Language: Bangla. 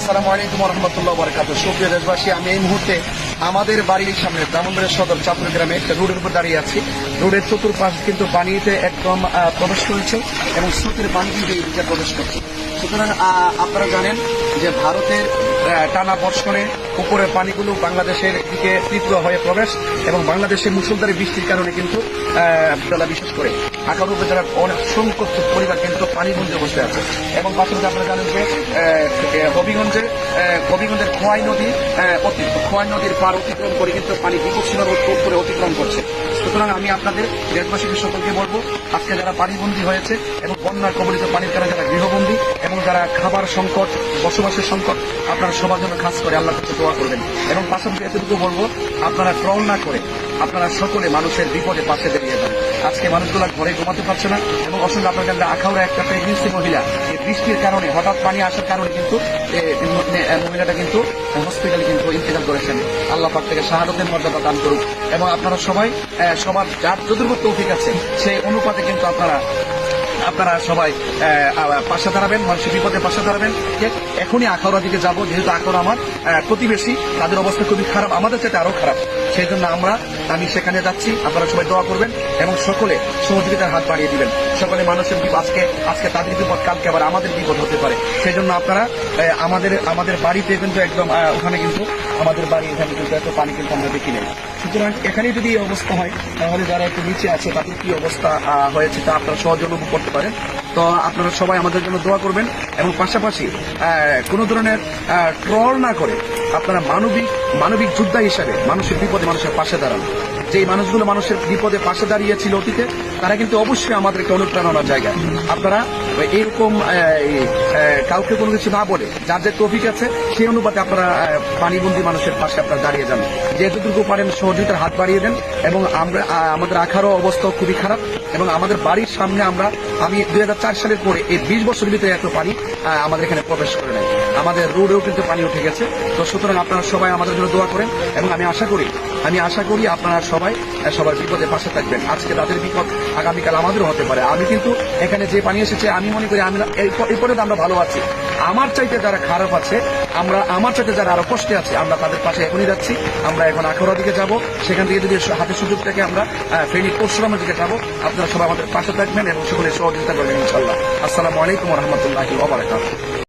আসসালামু আলাইকুম ওয়া রাহমাতুল্লাহি ওয়া বারাকাতুহু। সুপ্রিয় দেশবাসী, আমি এই মুহূর্তে আমাদের বাড়ির সামনে ব্রাহ্মণবাড়িয়া সদর চাঁদপুর গ্রামে একটা রোডের উপর দাঁড়িয়ে আছি। রোডের চতুর্পাশ কিন্তু পানিতে একদম প্রবেশ করেছে এবং স্রোতের পানি কিন্তু এই দিকে প্রবেশ করছে। সুতরাং আপনারা জানেন যে ভারতের টানা বর্ষণে উপরের পানিগুলো বাংলাদেশের দিকে তীব্র হয়ে প্রবেশ এবং বাংলাদেশের মুষলধারে বৃষ্টির কারণে কিন্তু বিশেষ করে আখাউড়া উপজেলার অনেক সংখ্যক পরিবার কিন্তু পানিবন্দী বসে আছে। এবং পাশাপাশি আপনারা জানেন যে হবিগঞ্জের খোয়াই নদীর পার অতিক্রম করে কিন্তু পানি বিপদসীমার উপরে অতিক্রম করছে। সুতরাং আমি আপনাদের দেশবাসীকে সকলকে বলবো, আজকে যারা পানিবন্দী হয়েছে এবং বন্যার কবলিত পানির কারণে যারা গৃহবন্দী এবং যারা খাবার সংকট, বসবাসের সংকট, আপনারা সবার জন্য খাস করে আল্লাহর কাছে দোয়া করবেন। এবং পাশাপাশি এতটুকু বলবো, আপনারা ট্রল না করে আপনারা সকলে মানুষের বিপদে পাশে দাঁড়িয়ে যান। আজকে মানুষগুলা ঘরে ঘুমাতে পারছে না এবং অসংখ্য আপনার কাছে আখাউড়া একটা প্রেগনেন্সি মহিলা এই বৃষ্টির কারণে হঠাৎ পানি আসার কারণে কিন্তু মহিলাটা কিন্তু হসপিটালে কিন্তু ইন্তেকাল করেছেন। আল্লাহ পাক থেকে শাহাদাতের মর্যাদা দান করুক। এবং আপনারা সবার যার যতটুকু তৌফিক আছে সেই অনুপাতে কিন্তু আপনারা সবাই পাশে দাঁড়াবেন, মানুষের বিপদে পাশে দাঁড়াবেন। এখনই আখাউড়া দিকে যাবো, যেহেতু আখাউড়া আমার প্রতিবেশী, তাদের অবস্থা খুবই খারাপ, আমাদের চাইতে আরো খারাপ। সেই জন্য আমি সেখানে যাচ্ছি। আপনারা সবাই দোয়া করবেন এবং সকলে সহযোগিতার হাত বাড়িয়ে দিবেন। সকলে মানুষের বিপদ, আজকে তাদের বিপদ, কালকে আবার আমাদের বিপদ হতে পারে। সেই জন্য আপনারা আমাদের বাড়িতে কিন্তু একদম ওখানে কিন্তু আমাদের বাড়ি এখানে কিন্তু এত পানি কিন্তু আমরা দেখি নেই। সুতরাং এখানে যদি এই অবস্থা হয়, তাহলে যারা একটু নিচে আছে তাদের কি অবস্থা হয়েছে তা আপনারা সহজে অনুভব করতে পারেন। তো আপনারা সবাই আমাদের জন্য দোয়া করবেন এবং পাশাপাশি কোনো ধরনের ট্রল না করে আপনারা মানবিক যোদ্ধা হিসাবে মানুষের বিপদে মানুষের পাশে দাঁড়ান। যেই মানুষগুলো মানুষের বিপদে পাশে দাঁড়িয়েছিল অতীতে, তারা কিন্তু অবশ্যই আমাদেরকে অনুপ্রেরণার জায়গা। আপনারা এরকম কাউকে কোনো কিছু না বলে যার যে তৌফিক আছে সেই অনুপাতে আপনারা পানিবন্দী মানুষের পাশে আপনারা দাঁড়িয়ে যান। যেটুকু পারেন সহযোগিতার হাত বাড়িয়ে দেন। এবং আমাদের আখারও অবস্থা খুবই খারাপ এবং আমাদের বাড়ির সামনে আমি 2004 সালের পরে এই 20 বছরের ভিতরে এত পানি আমাদের এখানে প্রবেশ করে নেয়। আমাদের রোডেও কিন্তু পানি উঠে গেছে। তো সুতরাং আপনারা সবাই আমাদের জন্য দোয়া করেন এবং আমি আশা করি আপনারা সবার বিপদে পাশে থাকবেন। আজকে তাদের বিপদ আগামীকাল আমাদেরও হতে পারে। আমি কিন্তু এখানে যে পানি এসেছে আমি মনে করি এরপরে আমরা ভালো আছি। আমার চাইতে যারা খারাপ আছে, আমার চাইতে যারা আরো কষ্টে আছে, আমরা তাদের পাশে এখনই যাচ্ছি। আমরা এখন আখাউড়া দিকে যাব, সেখান থেকে যদি হাতে সুযোগ থেকে আমরা ফেনী পরশুরামের দিকে যাবো। আপনারা সবাই আমাদের পাশে থাকবেন এবং সকলে সহযোগিতা করবেন ইনশাআল্লাহ। আসসালামু আলাইকুম ওয়া রাহমাতুল্লাহি ওয়া বারাকাতুহু।